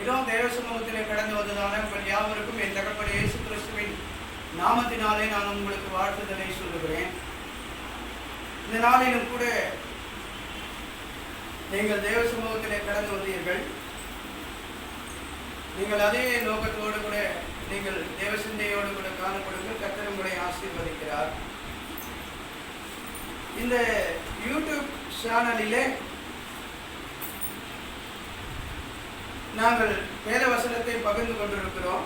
இதோ தேவ சமூகத்திலே கடந்து வந்ததான உங்கள் யாவருக்கும் என் தகப்பன் இயேசு கிறிஸ்துவின் நாமத்தினாலே நான் உங்களுக்கு வாழ்த்துதலை சொல்லுகிறேன். இந்த நாளிலும் கூட நீங்கள் தேவ சமூகத்திலே கடந்து வந்தீர்கள். நீங்கள் அதே நோக்கத்தோடு கூட நீங்கள் தேவ சிந்தையோடு கூட காணப்படுங்கள். கர்த்தர் உங்களை ஆசீர்வதிக்கிறார். இந்த யூடியூப் சேனலிலே நாங்கள் வேத வசனத்தை பகிர்ந்து கொண்டிருக்கிறோம்.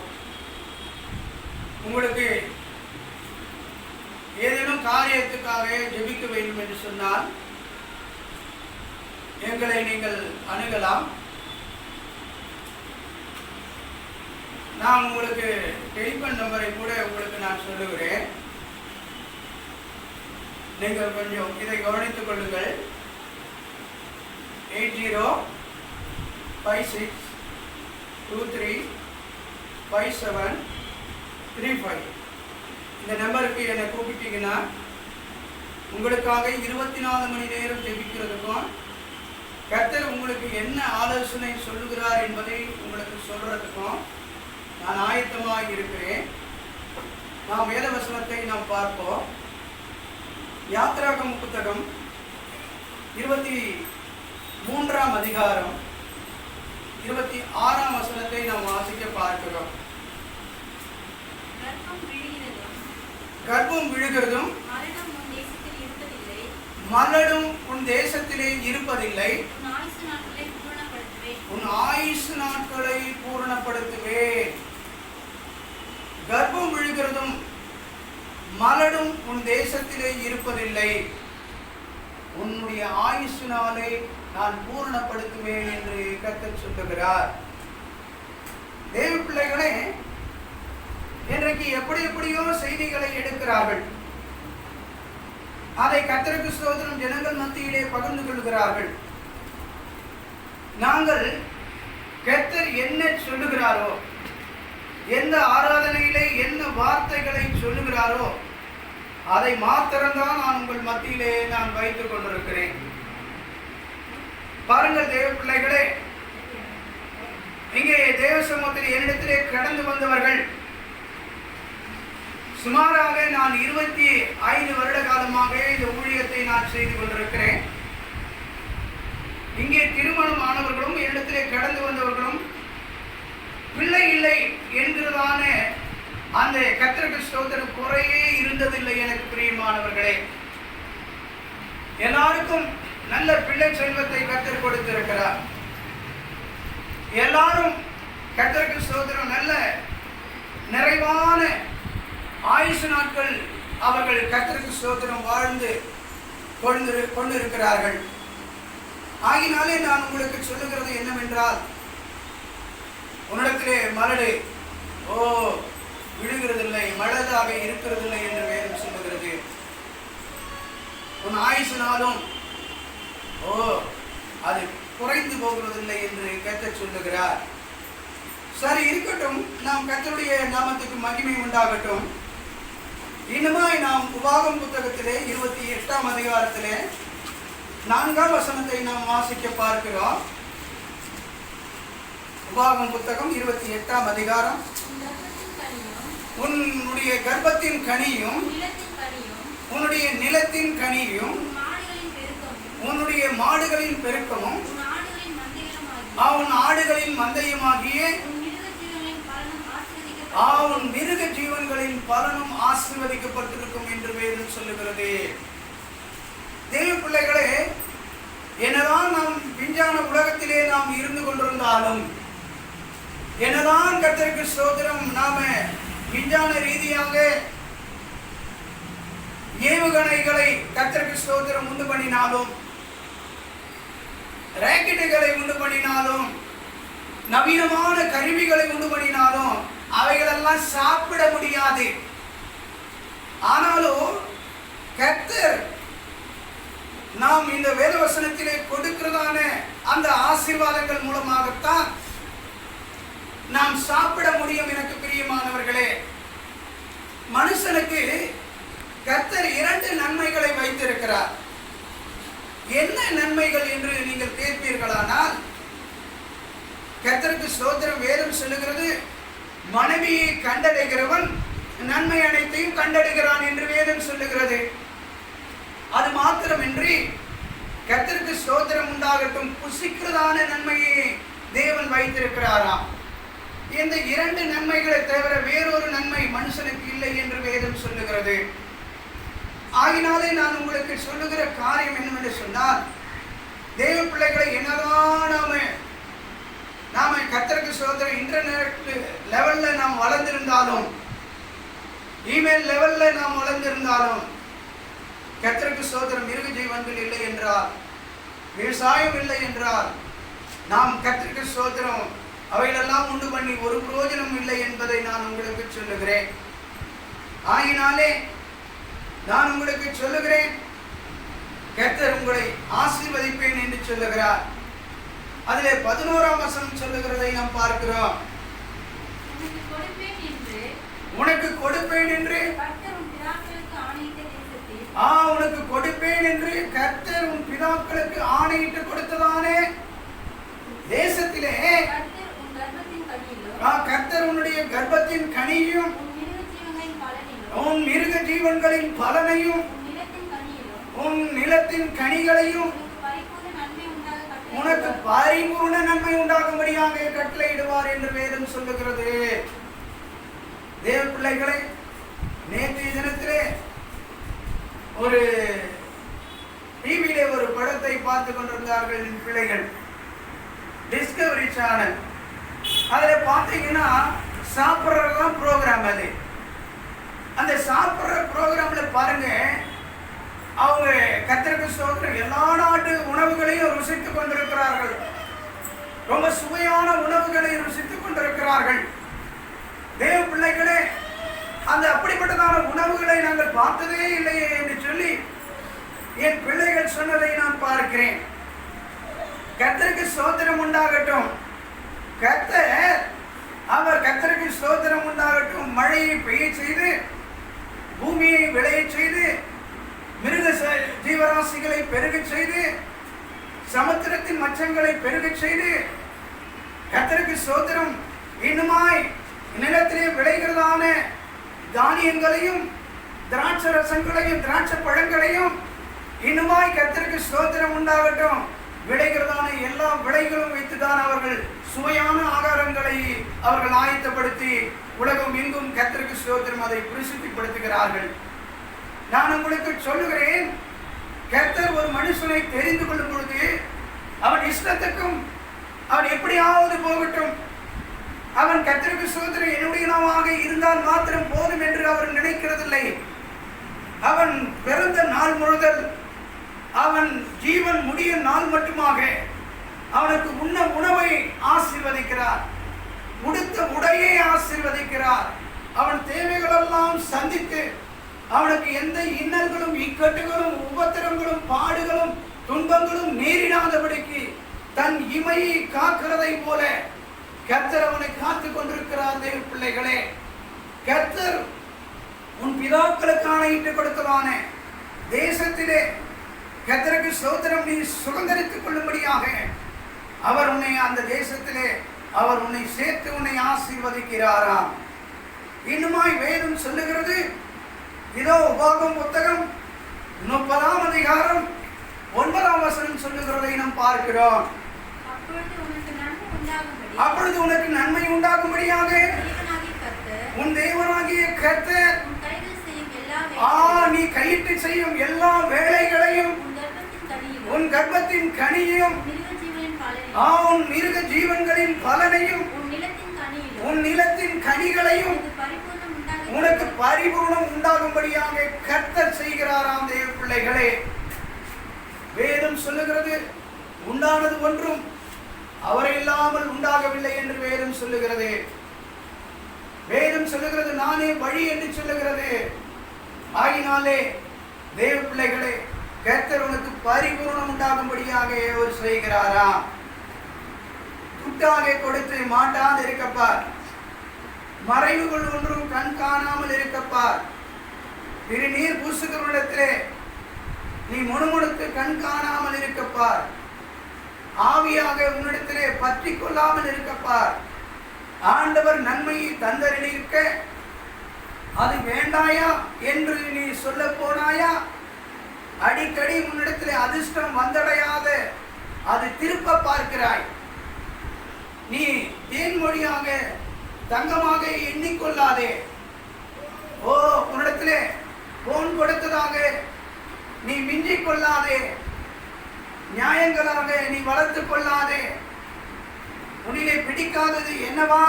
உங்களுக்கு ஏதேனும் காரியத்துக்காக ஜெபிக்க வேண்டும் என்று சொன்னால் எங்களை நீங்கள் அணுகலாம். நான் உங்களுக்கு டெலிஃபோன் நம்பரை கூட உங்களுக்கு நான் சொல்லுகிறேன். நீங்கள் கொஞ்சம் இதை கவனித்துக் கொள்ளுங்கள். 8056235735 இந்த நம்பருக்கு என்னை கூப்பிட்டீங்கன்னா உங்களுக்காக 24 மணி நேரம் ஜெபிக்கிறதுக்கும் கர்த்தர் உங்களுக்கு என்ன ஆலோசனை சொல்லுகிறார் என்பதை உங்களுக்கு சொல்றதுக்கும் நான் ஆயத்தமாக இருக்கிறேன். நாம் வேத வசனத்தை நாம் பார்ப்போம். யாத்திராகம புத்தகம் 23ஆம் அதிகாரம் 26ஆம் வசனத்தை நாம் வாசிக்க பார்க்கிறோம். கர்ப்பம் விழுகிறதும் மலடும் உன் தேசத்திலே இருப்பதில்லை. உன் ஆயுசு நாட்களை பூரணப்படுத்துவேன். கர்ப்பம் விழுகிறதும் மலடும் உன் தேசத்திலே இருப்பதில்லை. உன்னுடைய ஆயுசு நாளை நான் பூரணப்படுத்துவேன் என்று கர்த்தர் சொல்லுகிறார். தேவ பிள்ளைகளே, இன்றைக்கு எப்படியோ செய்திகளை எடுக்கிறார்கள். அதை கர்த்தருக்கு ஸ்தோத்திரம் ஜனங்கள் மத்தியிலே பகிர்ந்து கொள்கிறார்கள். நாங்கள் கர்த்தர் என்ன சொல்லுகிறாரோ, எந்த ஆராதனையிலே என்ன வார்த்தைகளை சொல்லுகிறாரோ அதை மாத்திரம்தான் நான் உங்கள் மத்தியிலே நான் வைத்துக் கொண்டிருக்கிறேன். பாருங்கள் தேவ பிள்ளைகளே, இங்கே தேவ சமூகத்தில் என்னிடத்திலே கடந்து வந்தவர்கள் சுமாராக நான் 25 வருட காலமாக இந்த ஊழியத்தை நான் செய்து கொண்டிருக்கிறேன். இங்கே திருமணம் ஆனவர்களும் என்னிடத்திலே கடந்து வந்தவர்களும் பிள்ளை இல்லை என்கிறதான அந்த கர்த்தருக்கு ஸ்தோத்திரம் குறையே இருந்ததில்லை. எனக்கு பிரியமானவர்களே, எல்லாருக்கும் நல்ல பிள்ளை செல்வத்தை கர்த்தர் கொடுத்திருக்கிறார். எல்லாரும் கர்த்தருக்கு ஸ்தோத்திரம் நல்ல நிறைவான ஆயுசு நாட்கள் அவர்கள் கர்த்தருக்கு ஸ்தோத்திரம் வாழ்ந்து கொண்டிருக்கிறார்கள். ஆகினாலே நான் உங்களுக்கு சொல்லுகிறது என்னவென்றால், உன்னிடத்திலே மலடு விழுகிறதில்லை, மலதாக இருக்கிறதில்லை என்று வேதம் சொல்லுகிறது. உன் ஆயுசு நாளும் அது குறைந்து போகிறதில்லை என்று கர்த்தர் சொல்லுகிறார். சரி, இருக்கட்டும். நாம் கர்த்தருடைய நாமத்துக்கு மகிமை உண்டாகட்டும். இன்னுமாய் நாம் உபாகம் புத்தகத்திலே 28ஆம் அதிகாரத்திலே 4ஆம் வசனத்தை நாம் வாசிக்க பார்க்கிறோம். உபாகம் புத்தகம் 28ஆம் அதிகாரம். உன்னுடைய கர்ப்பத்தின் கனியும் உன்னுடைய நிலத்தின் கனியும் உன்னுடைய மாடுகளின் பெருக்கமும் உன் ஆடுகளின் மந்தையுமாகிய உன் மிருக ஜீவன்களின் பலனும் ஆசீர்வதிக்கப்பட்டிருக்கும் என்று வேதம் சொல்லுகிறது. தேவ பிள்ளைகளே, என்னதான் நாம் விஞ்ஞான உலகத்திலே நாம் இருந்து கொண்டிருந்தாலும், என்னதான் கர்த்தருக்கு ஸ்தோத்திரம் நாம விஞ்ஞான ரீதியாக ஏவுகணைகளை கர்த்தருக்கு ஸ்தோத்திரம் உண்டு பண்ணினாலும், ராக்கெட்டுகளை உண்டு பண்ணினாலும், நவீனமான கருவிகளை உண்டு பண்ணினாலும் அவைகளெல்லாம் சாப்பிட முடியாது. ஆனாலும் கர்த்தர் நாம் இந்த வேதவசனத்திலே கொடுக்கிறதான அந்த ஆசீர்வாதங்கள் மூலமாகத்தான் நாம் சாப்பிட முடியும். எனக்கு பிரியமானவர்களே, மனுஷனுக்கு கர்த்தர் 2 நன்மைகளை வைத்திருக்கிறார். என்ன நன்மைகள் என்று நீங்கள் கேட்பீர்களானால், கர்த்தருக்கு ஸ்தோத்திரம். வேதம் சொல்லுகிறது, மனைவியை கண்டடைகிறவன் நன்மை அனைத்தையும் கண்டடைகிறான் என்று வேதம் சொல்லுகிறது. அது மாத்திரமின்றி கர்த்தருக்கு ஸ்தோத்திரம் உண்டாகட்டும், புசிக்கிறதான நன்மையை தேவன் வைத்திருக்கிறாராம். இந்த 2 நன்மைகளை தவிர வேறொரு நன்மை மனுஷனுக்கு இல்லை என்று வேதம் சொல்லுகிறது. ஆகினாலே நான் உங்களுக்கு சொல்லுகிற காரியம் என்னவென்று சொன்னால், தேவ பிள்ளைகளை என்னதான் நாம கர்த்தருக்கு ஸ்தோத்திரம் இன்டர்நெட் லெவல்ல நாம் வளர்ந்திருந்தாலும், இமெயில் லெவல்ல நாம் வளர்ந்திருந்தாலும், கர்த்தருக்கு ஸ்தோத்திரம் மிருக ஜீவன்கள் இல்லை என்றால், விவசாயம் இல்லை என்றால், நாம் கர்த்தருக்கு ஸ்தோத்திரம் அவைகளெல்லாம் உண்டு பண்ணி ஒரு பிரயோஜனம் இல்லை என்பதை நான் உங்களுக்கு சொல்லுகிறேன். ஆகினாலே நான் உங்களுக்கு சொல்லுகிறேன், கர்த்தர் உங்களை ஆசீர்வதிப்பேன் என்று சொல்லுகிறார். அதிலே 11ஆம் வசனம் சொல்லுகிறதை நாம் பார்க்கிறோம். உனக்கு கொடுப்பேன் என்று உனக்கு கொடுப்பேன் என்று கர்த்தர் உன் பிதாக்களுக்கு ஆணையிட்டு கொடுத்ததானே தேசத்திலே கர்த்தர் உன்னுடைய கர்ப்பத்தின் கனியும் உன் மிருக ஜீவன்களின் பலனையும் உன் நிலத்தின் கனிகளையும் உனக்கு பரிபூர்ண நன்மை உண்டாகும்படியாக கட்டளையிடுவார் என்று வேதம் சொல்லுகிறது. தேவ பிள்ளைகளை, நேற்றைய தினத்திலே ஒரு டிவியிலே ஒரு படத்தை பார்த்து கொண்டிருந்தார்கள் என் பிள்ளைகள், டிஸ்கவரி சேனல். அதில் பார்த்தீங்கன்னா சாப்பிட்றதுதான் ப்ரோக்ராம். அது அந்த சாப்பிட்ற ப்ரோக்ராம்ல பாருங்க, அவங்க கர்த்தருக்கு ஸ்தோத்திரம் எல்லா நாட்டு உணவுகளையும் ருசித்துக் கொண்டிருக்கிறார்கள். ரொம்ப சுவையான உணவுகளை ருசித்துக் கொண்டிருக்கிறார்கள். தேவ பிள்ளைகளே, அந்த அப்படிப்பட்டதான உணவுகளை நாங்கள் பார்த்ததே இல்லையே என்று சொல்லி என் பிள்ளைகள் சொன்னதை நான் பார்க்கிறேன். கர்த்தருக்கு ஸ்தோத்திரம் உண்டாகட்டும். அவர் கர்த்தருக்கு ஸ்தோத்திரம் உண்டாகட்டும். மழையை பெய்ய செய்து, பூமியை விளைய செய்து, மிருக ஜீவராசிகளை பெருகச் செய்து, சமுத்திரத்தின் மச்சங்களை பெருகச் செய்து, கர்த்தருக்கு ஸ்தோத்திரம் இன்னுமாய் நிலத்திலே விளைகிறதான தானியங்களையும் திராட்சை ரசங்களையும் திராட்சை பழங்களையும் இன்னுமாய் கர்த்தருக்கு ஸ்தோத்திரம் உண்டாகட்டும் விளைகிறதான எல்லா விளைகளும் வைத்துதான் அவர்கள் சுவையான ஆகாரங்களை அவர்கள் ஆயத்தப்படுத்தி உலகம் எங்கும் கர்த்தருக்கு ஸ்தோத்திரம் அதை பிரசித்திப்படுத்துகிறார்கள். நான் உங்களுக்கு சொல்லுகிறேன், கர்த்தர் ஒரு மனுஷனை தெரிந்து கொள்ளும் பொழுது அவன் இஷ்டத்துக்கும் அவன் எப்படியாவது போகட்டும், அவன் கர்த்தருக்கு ஸ்தோத்திரம் என்னுடையவனாக இருந்தால் மாத்திரம் போதும் என்று அவர் நினைக்கிறதில்லை. அவன் பிறந்த நாள் முழுதல் அவன் ஜீவன் முடியும் நாள் மட்டுமாக அவனுக்கு உண்ண உணவை ஆசீர்வதிக்கிறார், உடுத்த உடையை ஆசீர்வதிக்கிறார். அவன் தேவைகளெல்லாம் சந்தித்து அவனுக்கு எந்த இன்னல்களும் இக்கட்டுகளும் உபத்திரங்களும் பாடுகளும் துன்பங்களும் நேரிடாதபடிக்கு தன் இமையை காக்கிறதை போல கர்த்தர் அவனை காத்து கொண்டிருக்கிறார். தேவ பிள்ளைகளே, கர்த்தர் உன் பிதாக்களுக்கு ஆணையிட்டு கொடுத்ததான தேசத்திலே கர்த்தருக்கு ஸ்தோத்திரம் நீ சுதந்திரித்துக் கொள்ளும்படியாக அவர் உன்னை அந்த தேசத்திலே அவர் உன்னை சேர்த்து உன்னை ஆசீர்வதிக்கிறாராம். இன்னுமாய் வேதம் சொல்லுகிறது, இதோ உபாகமம் புத்தகம் 30ஆம் அதிகாரம் 9ஆம் வசனம் சொல்லுகிறதை நாம் பார்க்கிறோம். அப்பொழுது உனக்கு நன்மை உண்டாகும்படியாக உன் தேவனாகிய கர்த்தர் நீ கையிட்டு செய்யும் எல்லா வேலைகளையும் உன் கர்ப்பத்தின் கனியையும் உன் மிருக ஜீவன்களின் பலனையும் உன் நிலத்தின் கனிகளையும் உனக்கு பரிபூர்ணம் உண்டாகும்படியாக கர்த்தர் செய்கிறாராம். தேவ பிள்ளைகளே, வேதம் சொல்லுகிறது, உண்டானது ஒன்றும் அவரை இல்லாமல் உண்டாகவில்லை என்று வேதம் சொல்லுகிறது. வேதம் சொல்லுகிறது, நானே வழி என்று சொல்லுகிறது. ஆகினாலே தேவ பிள்ளைகளே, கர்த்தர் உனக்கு பரிபூர்ணம் உண்டாகும்படியாக அவர் செய்கிறாராம். துட்டாக கொடுத்து மாட்டாது இருக்கப்பார், மறைவுகள் ஒன்றும் கண் காணாமல் இருக்கப்பார். திருநீர் பூசுகிறவரிடத்திலே நீ முணுமுணுத்து கண் காணாமல் இருக்கப்பார். ஆவியாக உன்னிடத்திலே பற்றி கொள்ளாமல் இருக்கப்பார். ஆண்டவர் நன்மையை தந்தருளியிருக்க அது வேண்டாயா என்று நீ சொல்ல போனாயா? அடிக்கடி உன்னிடத்திலே அதிர்ஷ்டம் வந்தடையாத அது திருப்ப பார்க்கிறாய். நீ தேன்மொழியாக தங்கமாக எண்ணிக்கொள்ளாதே. ஓ, உன்னிடத்திலே போன் கொடுத்ததாக நீ மிஞ்சிக் கொள்ளாதே. நியாயங்களாக நீ வளர்த்து கொள்ளாதே. உன்னிலே பிடிக்காதது என்னவா?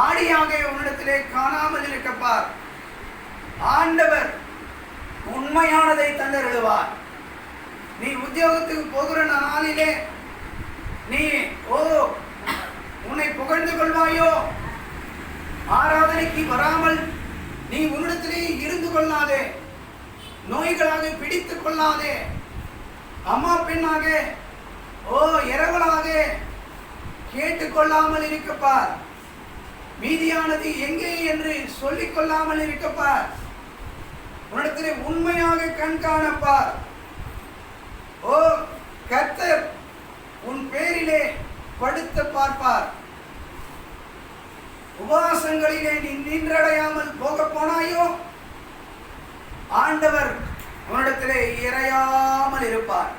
ஆடியாக உன்னிடத்திலே காணாமல் இருக்கப்பார். ஆண்டவர் உண்மையானதை தந்தருளுவார். நீ உத்தியோகத்துக்கு போகிற நாளிலே நீ உன்னை புகழ்ந்து கொள்வாயோ? ஆராதனைக்கு வராமல் நீ உன்னிடத்திலே இருந்து கொள்ளாதே. நோய்களாக பிடித்துக் கொள்ளாதே. அம்மா பெண்ணாக இரவலாக கேட்டுக்கொள்ளாமல் இருக்கப்பார். மீதியானது எங்கே என்று சொல்லிக் கொள்ளாமல் இருக்கப்பார். உன்னிடத்திலே உண்மையாக கண்காணப்பார். கர்த்தர் உன் பேரிலே படுத்த பார்ப்பார். உபவாசங்களிலே நீ நின்றடையாமல் போக போனாயோ? ஆண்டவர் உன்னிடத்திலே இறையாமல் இருப்பார்.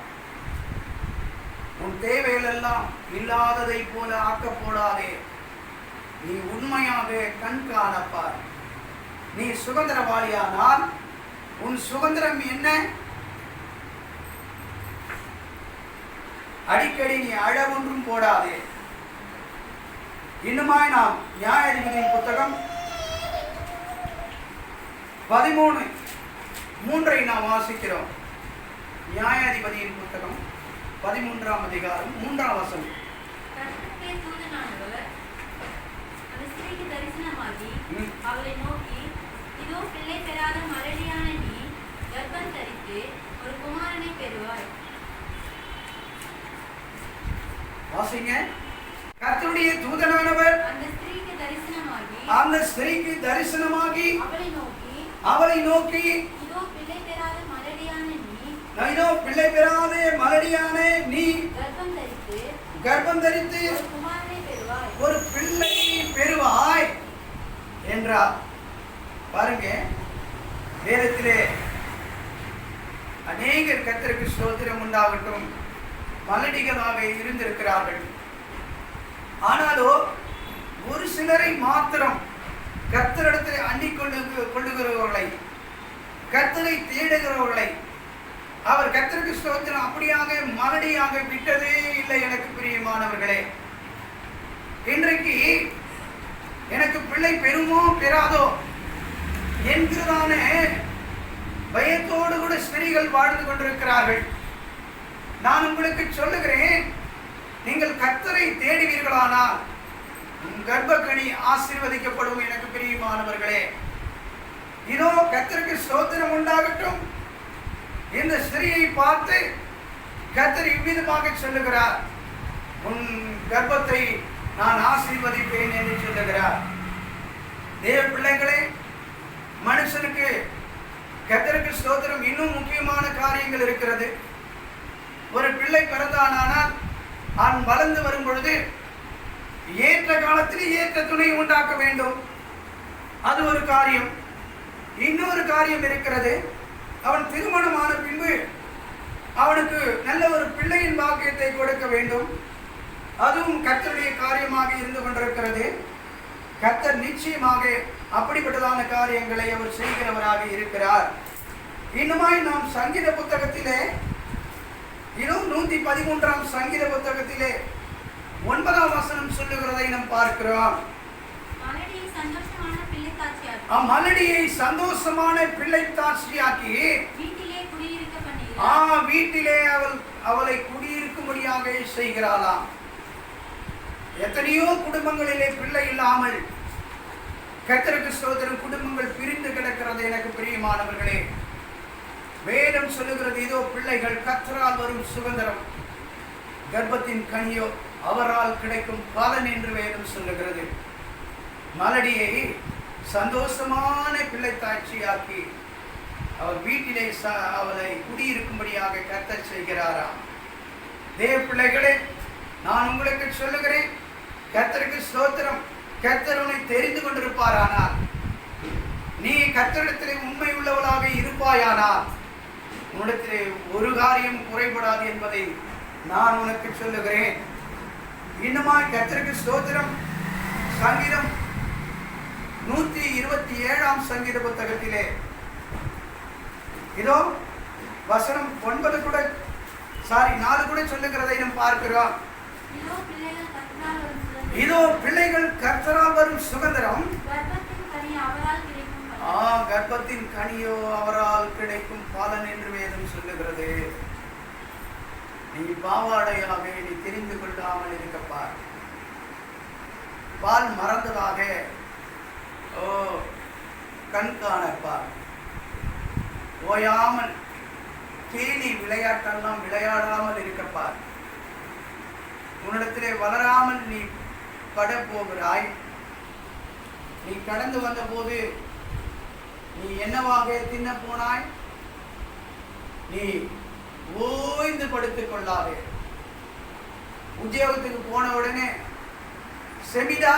உன் தேவைகள் எல்லாம் இல்லாததை போல ஆக்க போடாதே. நீ உண்மையாக கண்காணப்பார். நீ சுதந்திரவாளியானால் உன் சுதந்திரம் என்ன? அடிக்கடி நீ அழ ஒன்றும் போடாதே. இன்னுமாய் நாம் நியாயாதிபதியின் புத்தகம் 13:3 நாம் வாசிக்கிறோம். நியாயாதிபதியின் புத்தகம் 13ஆம் அதிகாரம் 3ஆம் வசனம். அவளை நோக்கி, இதோ பிள்ளை பெறாத மலடியான நீ கர்ப்பம் தரித்து ஒரு குமாரனை பெறுவாய். வாசிங்க. கர்த்தருடைய தூதனானவர் அந்த ஸ்திரீக்கு தரிசனமாகி அவளை நோக்கி, இதோ பிள்ளை பெறாத மலடியான நீ கர்ப்பம் தரித்து ஒரு பிள்ளை பெறுவாய் என்றார். பாருங்க, வேதத்திலே அநேகர் கர்த்தருக்கு ஸ்தோத்திரம் உண்டாகட்டும் மலடிகளாக இருந்திருக்கிறார்கள். ஆனாலோ ஒரு சிலரை மாத்திரம் கர்த்தரிடத்தில் அண்டிக் கொள்ளுகிறவர்களை, கர்த்தரை தேடுகிறவர்களை அவர் கர்த்தருக்கு ஸ்தோத்திரம் அப்படியாக மலடியாக விட்டதே இல்லை. எனக்கு பிரியமானவர்களே, இன்றைக்கு எனக்கு பிள்ளை பெறுமோ பெறாதோ என்கிறதான பயத்தோடு கூட ஸ்திரீகள் வாழ்ந்து கொண்டிருக்கிறார்கள். நான் உங்களுக்கு சொல்லுகிறேன், நீங்கள் கர்த்தரை தேடுவீர்களானால் கர்ப்பக்கனி ஆசீர்வதிக்கப்படும். எனக்கு பிரியமானவர்களே, இதோ கர்த்தருக்கு ஸ்தோத்திரம் உண்டாகட்டும். இந்த ஸ்திரீயை பார்த்து கர்த்தர் இவ்விதமாக சொல்லுகிறார், உன் கர்ப்பத்தை நான் ஆசீர்வதிப்பேன் என்று சொல்லுகிறார். தேவ பிள்ளைகளே, மனுஷனுக்கு கர்த்தருக்கு ஸ்தோத்திரம் இன்னும் முக்கியமான காரியங்கள் இருக்கிறது. ஒரு பிள்ளை பிறந்தானால் அவன் வளர்ந்து வரும் பொழுது ஏற்ற காலத்தில் ஏற்ற துணை உண்டாக்க வேண்டும். அது ஒரு காரியம். இன்னொரு காரியம் இருக்கிறது, அவன் திருமணமான பின்பு அவனுக்கு நல்ல ஒரு பிள்ளையின் பாக்கியத்தை கொடுக்க வேண்டும். அதுவும் கர்த்தருடைய காரியமாக இருந்து கொண்டிருக்கிறது. கர்த்தர் நிச்சயமாக அப்படிப்பட்டதான காரியங்களை அவர் செய்கிறவராக இருக்கிறார். இன்னுமாய் நாம் சங்கீத புத்தகத்திலே 113ஆம் சங்கீத புத்தகத்திலே 9ஆம் வசனம் சொல்லுகிறதை நாம் பார்க்கிறோம். மலடியை சந்தோஷமான பிள்ளை தாட்சியாக்கி வீட்டிலே அவளை குடியிருக்கும்படியாக செய்கிறாளாம். எத்தனையோ குடும்பங்களிலே பிள்ளை இல்லாமல் கர்த்தருக்கு ஸ்தோத்திரம் குடும்பங்கள் பிரிந்து கிடக்கிறது. எனக்கு பிரியமானவர்களே, வேதம் சொல்லுகிறது, இதோ பிள்ளைகள் கர்த்தரால் வரும் சுதந்திரம், கர்ப்பத்தின் கனியோ அவரால் கிடைக்கும் பலன் என்று வேதம் சொல்லுகிறது. மலடியை சந்தோஷமான பிள்ளை தாட்சியாக்கி அவர் வீட்டிலே அவளை குடியிருக்கும்படியாக கர்த்தர் செய்கிறாராம். தேவ பிள்ளைகளே, நான் உங்களுக்கு சொல்லுகிறேன், கர்த்தருக்கு ஸ்தோத்திரம். கர்த்தர் உன்னை தெரிந்து கொண்டிருப்பாரானால், நீ கர்த்தரிடத்திலே உண்மை உள்ளவளாக இருப்பாயானால், உன்னிடத்திலே ஒரு காரியம் குறைபடாது என்பதை நான் உனக்கு சொல்லுகிறேன். இன்னுமாய் கர்த்தருக்கு ஸ்தோத்திரம். சங்கீதம் 127 சங்கீத புத்தகத்திலே இதோ வசனம் 9 கூட 4 கூட சொல்லுகிறதை நாம் பார்க்கிறோம். இதோ பிள்ளைகள் கர்த்தரால் வரும் சுதந்திரம், கர்ப்பத்தின் கனியோ அவரால் கிடைக்கும் பலன் என்று வேதம் சொல்லுகிறது. நீ பாவாடையாக நீ தெரிந்து கொள்ளாமல் இருக்கப்பார். பால் மறந்ததாக கண் காணப்பார். ஓயாமல் கேலி விளையாட்டெல்லாம் விளையாடாமல் இருக்கப்பார். உன்னிடத்திலே வளராமல் நீ பட போகிறாய். நீ கடந்து வந்த போது நீ என்னவாக தின்ன போனாய்? நீ ஓய்ந்து படுத்துக் கொள்ளாதே. உத்தியோகத்துக்கு போன உடனே செமிடா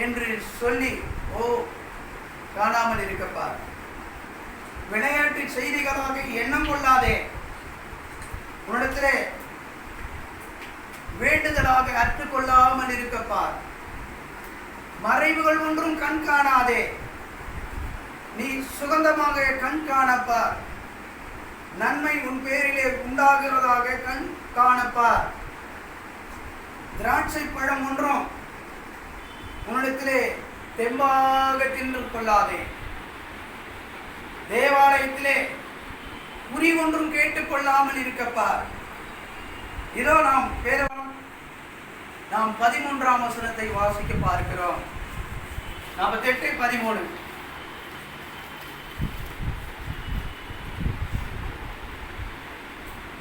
என்று சொல்லி காணாமல் இருக்கப்பார். விளையாட்டு செய்திகளாக எண்ணம் கொள்ளாதே. உன்னிடத்திலே வேண்டுதலாக அற்றுக்கொள்ளாமல் இருக்கப்பார். மறைவுகள் ஒன்றும் கண் காணாதே. நீ சுகந்தமாக கண் காணப்பார். நன்மை உன் பேரிலே உண்டாகிறதாக கண் காணப்பார். திராட்சை பழம் ஒன்றும் உன்னிடத்திலே தெம்பாக தின்று கொள்ளாதே. தேவாலயத்திலே குறி ஒன்றும் கேட்டுக்கொள்ளாமல் இருக்கப்பார். இதோ நாம் 13ஆம் வசனத்தை வாசிக்க பார்க்கிறோம். 48:13.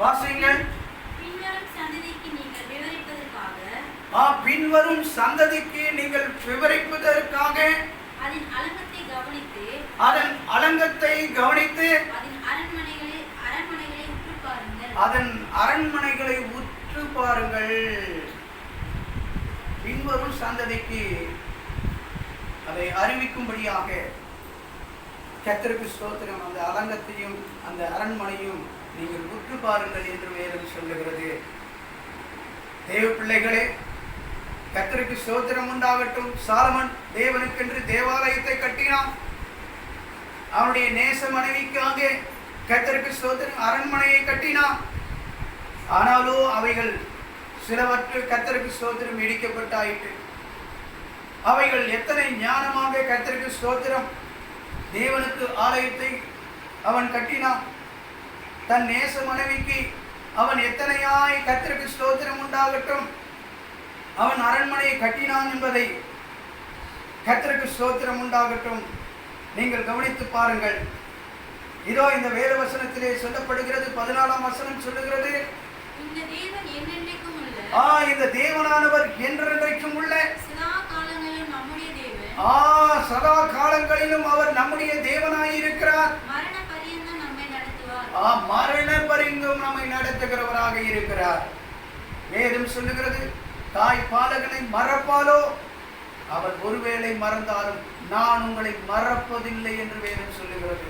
வாசிங்கள். பின்வரும் சந்ததிக்கு நீங்கள் விவரிப்பதற்காக அதன் அலங்கத்தை கவனித்து அதன் அரண்மனைகளை உற்று பாருங்கள். பின்வரும் சந்ததிக்கு அதை அறிவிக்கும்படியாக கர்த்தருக்கு ஸ்தோத்திரம். அந்த அலங்கத்தையும் அந்த அரண்மனையும் நீங்கள் உற்று பாருங்கள் என்று வேதம் சொல்லுகிறது. தேவ பிள்ளைகளே, கர்த்தருக்கு ஸ்தோத்திரம் உண்டாகட்டும். சாலமன் தேவனுக்கென்று தேவாலயத்தை கட்டினான். அவனுடைய நேச மனைவிக்காக கர்த்தருக்கு ஸ்தோத்திரம் அரண்மனையை கட்டினான். ஆனாலோ அவைகள் சிலவற்று கர்த்தருக்கு ஸ்தோத்திரம் இடிக்கப்பட்டாயிற்று. அவைகள் எத்தனை ஞானமாக கர்த்தருக்கு ஸ்தோத்திரம் தேவனுக்கு ஆலயத்தை அவன் கட்டினான். தன் நேச மனைவிக்கு அவன் எத்தனையாய் கர்த்தருக்கு ஸ்தோத்திரம் உண்டாகட்டும் அவன் அரண்மனையை கட்டினான் என்பதை கர்த்தருக்கு ஸ்தோத்திரம் உண்டாகட்டும் நீங்கள் கவனித்து பாருங்கள். இதோ இந்த வேத வசனத்திலே சொல்லப்படுகிறது. 14ஆம் வசனம் சொல்லுகிறது, இந்த தேவனானவர் என்றென்றைக்கும் உள்ள சதா காலங்களிலும் அவர் நம்முடைய தேவனாய் இருக்கிறார். மரண பரியந்தம் நம்மை நடத்துகிறவராக இருக்கிறார். வேதம் சொல்லுகிறது, தாய் பாலகனை மறப்பாலோ அவர் ஒருவேளை மறந்தாலும் நான் உங்களை மறப்பதில்லை என்று வேதம் சொல்லுகிறது.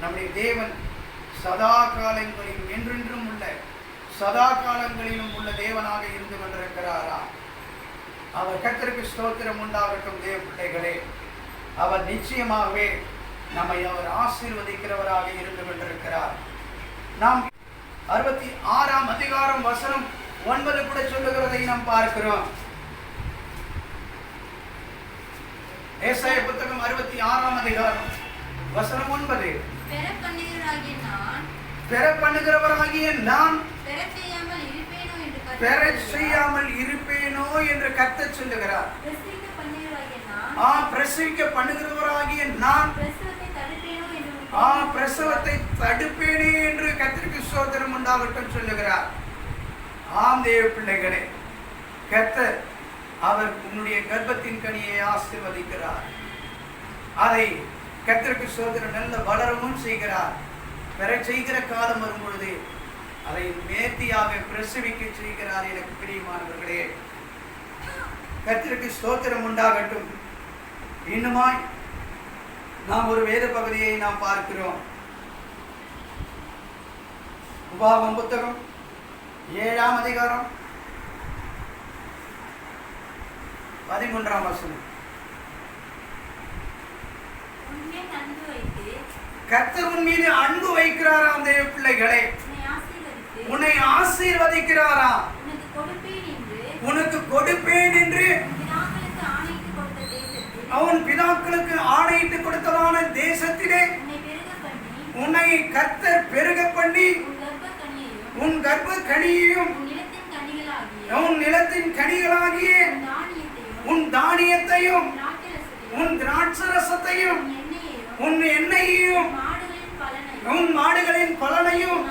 நம்முடைய தேவன் சதா காலங்களிலும் என்றென்றும் உள்ள சதா காலங்களிலும் உள்ள தேவனாக இருந்து கொண்டிருக்கிறாரா? அவர் கர்த்தருக்கு ஸ்தோத்திரம் உண்டாகட்டும். தேவ பிள்ளைகளே, அவர் நிச்சயமாகவே நம்மை அவர் ஆசீர்வதிக்கிறவராக இருந்து கொண்டிருக்கிறார். நாம் 66ஆம் அதிகாரம் வசனம் 9 கூட சொல்லுகிறதை நாம் பார்க்கிறோம். ஏசாயா புத்தகம் 66ஆம் அதிகாரம் வசனம் 9. பெற பண்ணுகிறவராகிய நான் பெறச் செய்யாமல் இருப்பேனோ என்று கர்த்தர் சொல்லுகிறார். பிரசவிக்க பண்ணுகிறவராகிய நான் பிரசவத்தை தடுப்பேனே என்று கர்த்தருக்கு ஸ்தோத்திரம் உண்டாகட்டும் சொல்லுகிறார். ஆம் தேவ பிள்ளைகளே, கர்த்தர் அவர் உன்னுடைய கர்ப்பத்தின் கனியை ஆசீர்வதிக்கிறார். அதை கர்த்தருக்கு ஸ்தோத்திரம் நல்ல வளரவும் செய்கிறார். பெற செய்கிற காலம் வரும் பொழுது அதை நேர்த்தியாக பிரசவிக்க செய்கிறார். எனக்கு பிரியமானவர்களே, கர்த்தருக்கு ஸ்தோத்திரம் உண்டாகட்டும். இன்னுமாய் நாம் ஒரு வேத பகுதியை நாம் பார்க்கிறோம். உபாகமம் புத்தகம் 7ஆம் அதிகாரம் 13ஆம் வசனம். கர்த்தர் உன் மீது அன்பு வைக்கிறாராம் தேவ பிள்ளைகளே, உன்னை ஆசீர்வதிக்கிறாராம், உனக்கு கொடுப்பேன் என்று அவன் பிதாக்களுக்கு ஆணையிட்டு கொடுத்ததான தேசத்திலே உன்னை கர்த்தர் பெருக பண்ணி உன் கர்ப்ப கனியையும் உன் நிலத்தின் கனிகளாகிய உன் தானியத்தையும் உன் திராட்சரசத்தையும் உன் எண்ணெயையும் உன் மாடுகளின் பலனையும்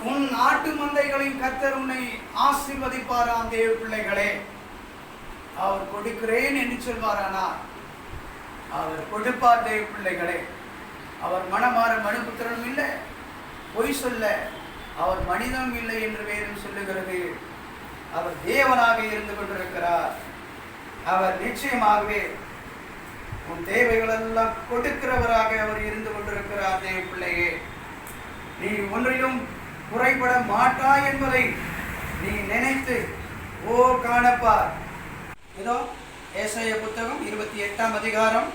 உன் ஆட்டு மந்தைகளையும் கர்த்தர் உன்னை ஆசீர்வதிப்பாராம் தேவ பிள்ளைகளே. அவர் கொடுக்கிறேன் என்று சொல்வாரானால் அவர் கொடுப்பார் தேவ பிள்ளைகளே. அவர் மனமாற மனுபுத்திரனும் இல்லை, பொய் சொல்ல அவர் மனிதனும் இல்லை என்று வேதம் சொல்லுகிறது. அவர் தேவனாக இருந்து கொண்டிருக்கிறார். அவர் நிச்சயமாகவே உன் தேவைகள் எல்லாம் கொடுக்கிறவராக அவர் இருந்து கொண்டிருக்கிறார். தேவ பிள்ளையே, நீ ஒன்றிலும் குறைபட மாட்டாய் என்பதை நீ நினைத்து ஓ காணப்பார். இதோ ஏசாயா புத்தகம் 28ஆம் அதிகாரம்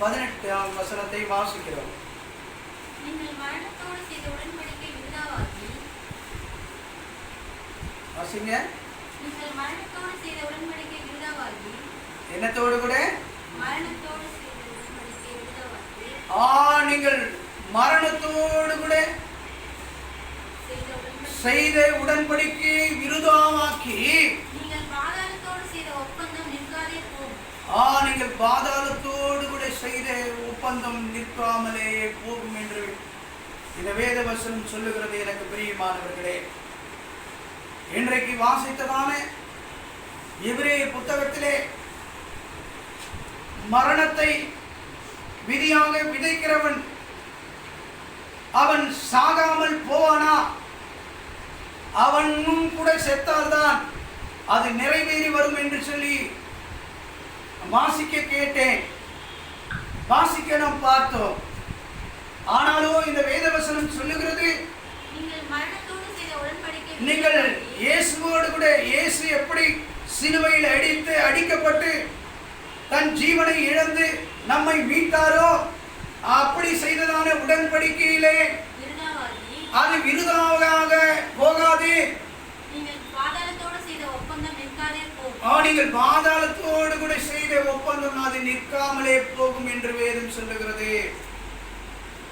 18ஆம் வசனத்தை வாசிக்கிறோம். வாசிங்க. என்னத்தோடு கூட? நீங்கள் மரணத்தோடு கூட செய்த உடன்படிக்கையை விருதாவாக்கி நீங்கள் பாதாளத்தோடு கூட செய்த ஒப்பந்தம் நிற்காமலே போகும் என்று இந்த வேத வசனம் சொல்லுகிறது. எனக்கு பிரியமானவர்களே, இன்றைக்கு வாசித்ததான எபிரேய புத்தகத்திலே மரணத்தை விதியாக விதைக்கிறவன் அவன் சாகாமல் போவானா? அவனும் கூட செத்தால்தான் அது நிறைவேறி வரும் என்று சொல்லி வாசிக்க கேட்டேன், வாசிக்க நாம் பார்த்தோம். ஆனாலும் இந்த வேதவசனம் சொல்லுகிறது, நீங்கள் இயேசுவோடு கூட, இயேசு எப்படி சிலுவையில் அடிக்கப்பட்டு தன் ஜீவனை இழந்து நம்மை மீட்டாரோ அப்படி செய்ததான உடன்படிக்கையிலே அது விருதாக போகாது. நீங்கள் பாதாளத்தோடு கூட செய்த ஒப்பந்தம் அது நிற்காமலே போகும் என்று வேதம் சொல்லுகிறது.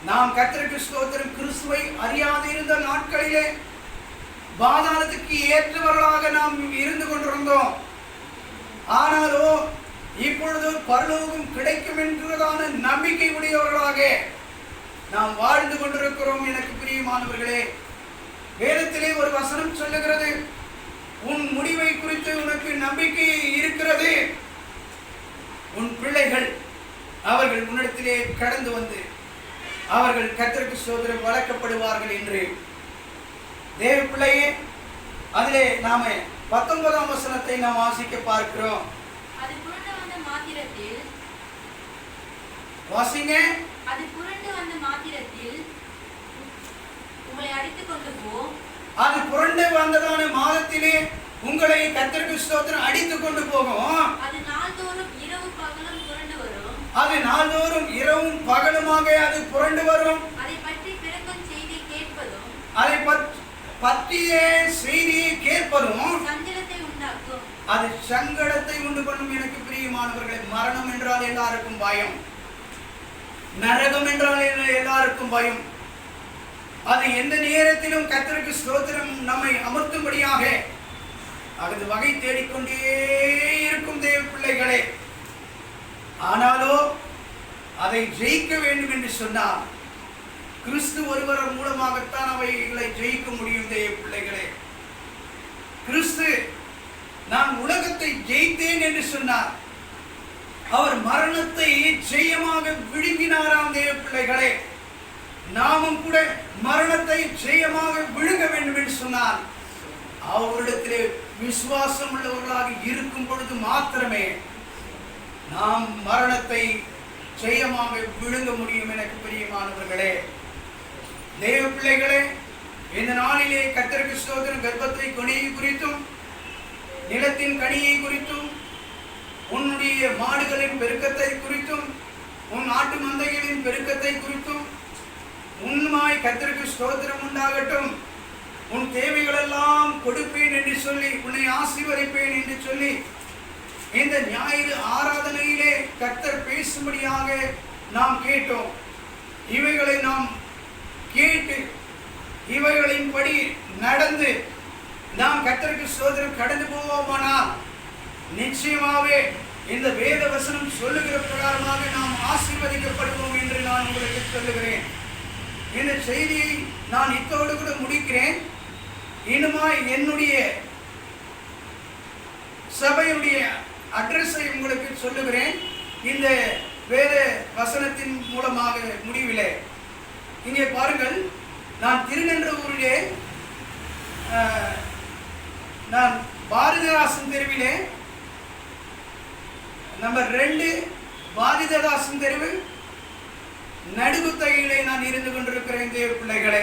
நாம் கர்த்தருக்கு ஸ்தோத்திரம், கிறிஸ்துவை அறியாதிருந்த நாட்களிலே பாதாளத்துக்கு ஏற்றவர்களாக நாம் இருந்து கொண்டிருந்தோம். ஆனாலோ இப்பொழுது பரலோகம் கிடைக்கும் என்கிறதான நம்பிக்கை உடையவர்களாக நாம் வாழ்ந்து கொண்டிருக்கிறோம். எனக்கு பிரியமானவர்களே, வேதத்திலே ஒரு வசனம் சொல்லுகிறது, உன் முடிவை குறித்து உனக்கு நம்பிக்கை இருக்கிறது. உன் பிள்ளைகள் அவர்கள் உன்னிடத்திலே கடந்து வந்து அவர்கள் கர்த்தருக்கு ஸ்தோத்திரம் வளர்க்கப்படுவார்கள் என்று. தேவ பிள்ளையே, அதிலே நாம 19ஆம் வசனத்தை நாம் வாசிக்க பார்க்கிறோம். வாசிங்க. அது புரண்டு வந்த மாத்திரத்தில் உங்களை அடித்துக் கொண்டு போ. அது புரண்டு வந்ததான மாதத்திலே உங்களை கர்த்தருக்கு ஸ்தோத்திரம் அடித்துக் கொண்டு போகும். அது நாள்தோறும் இரவு பகலும் புரண்டு வரும். அது நாள்தோறும் இரவும் பகலுமாக அது புரண்டு வரும். அதை பற்றி பிறக்கும் செய்தி கேட்பதும், அதை பற்றிய செய்தியை கேட்பதும் சஞ்சலத்தை உண்டாக்கும். அது சங்கடத்தை உண்டு பண்ணும். எனக்கு பிரியமானவர்களே, மரணம் என்றால் எல்லாருக்கும் பயம், நரகம் என்றால் எல்லாருக்கும் பயம். அது எந்த நேரத்திலும் கர்த்தருக்கு ஸ்தோத்திரம் நம்மை அமர்த்தும்படியாக அது வகை தேடிக்கொண்டே இருக்கும் தேவ பிள்ளைகளே. ஆனாலோ அதை ஜெயிக்க வேண்டும் என்று சொன்னால் கிறிஸ்து ஒருவர் மூலமாகத்தான் அவைகளை ஜெயிக்க முடியும் தேவ பிள்ளைகளே. கிறிஸ்து நான் உலகத்தை ஜெயித்தேன் என்று சொன்னார். அவர் மரணத்தை ஜெயமாக விழுங்கினாராம் தேவ பிள்ளைகளே. நாமும் கூட மரணத்தை ஜெயமாக விழுங்க வேண்டும் என்று சொன்னார். அவரிடத்திலே விசுவாசம் உள்ளவர்களாக இருக்கும் பொழுது மாத்திரமே நாம் மரணத்தை ஜெயமாக விழுங்க முடியும். எனக்கு பிரியமானவர்களே, தேவ பிள்ளைகளே, இந்த நாளிலே கர்த்தருக்கு ஸ்தோத்திரம். கர்ப்பத்தை கனியை குறித்தும் நிலத்தின் கனியை குறித்தும் உன்னுடைய மாடுகளின் பெருக்கத்தை குறித்தும் உன் நாட்டு மந்தைகளின் பெருக்கத்தை குறித்தும் உண்மாய் கர்த்தருக்கு ஸ்தோத்திரம் உண்டாகட்டும். உன் தேவைகளெல்லாம் கொடுப்பேன் என்று சொல்லி உன்னை ஆசீர்வதிப்பேன் என்று சொல்லி இந்த ஞாயிறு ஆராதனையிலே கர்த்தர் பேசும்படியாக நாம் கேட்டோம். இவைகளை நாம் கேட்டு இவைகளின்படி நடந்து நாம் கர்த்தருக்கு ஸ்தோத்திரம் கடந்து போவோமானால் நிச்சயமாகவே இந்த வேத வசனம் சொல்லுகிற பிரகாரமாக நாம் ஆசீர்வதிக்கப்படுவோம் என்று நான் உங்களுக்கு சொல்லுகிறேன். இந்த செய்தியை நான் இத்தோடு கூட முடிக்கிறேன். இன்னுமாய் என்னுடைய சபையுடைய அட்ரஸை உங்களுக்கு சொல்லுகிறேன். இந்த வேத வசனத்தின் மூலமாக முடிவிலே இங்கே பாருங்கள். நான் திருநென்றூரிலே நான் பாரதிதாசன் தெருவிலே நம்பர் 2 பாரதிதாசன் தெருவு நடுகுத்தகையிலே நான் இருந்து கொண்டிருக்கிறேன். தேவ பிள்ளைகளே,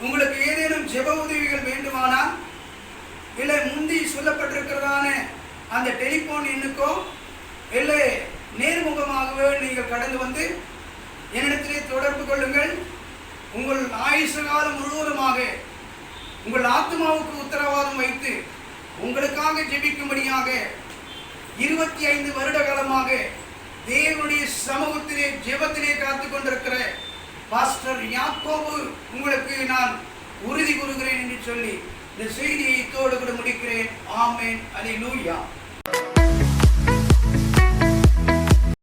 உங்களுக்கு ஏதேனும் ஜெப உதவிகள் வேண்டுமானால் இல்லை முந்தி சொல்லப்பட்டிருக்கிறதான அந்த டெலிபோன் எண்ணுக்கோ இல்லை நேர்முகமாகவே நீங்கள் கடந்து வந்து என்னிடத்திலே தொடர்பு கொள்ளுங்கள். உங்கள் ஆயுசு காலம் முழுவதுமாக உங்கள் ஆத்மாவுக்கு உத்தரவாதம் வைத்து உங்களுக்காக ஜெபிக்கும்படியாக 25 வருட காலமாக தேவனுடைய சமூகத்திலே ஜெபத்திலே காத்து கொண்டிருக்கிற பாஸ்டர் யாக்கோபு உங்களுக்கு நான் உறுதி கூறுகிறேன் என்று சொல்லி இந்த செய்தியை இத்தோடு கூட முடிக்கிறேன். ஆமென். அல்லேலூயா.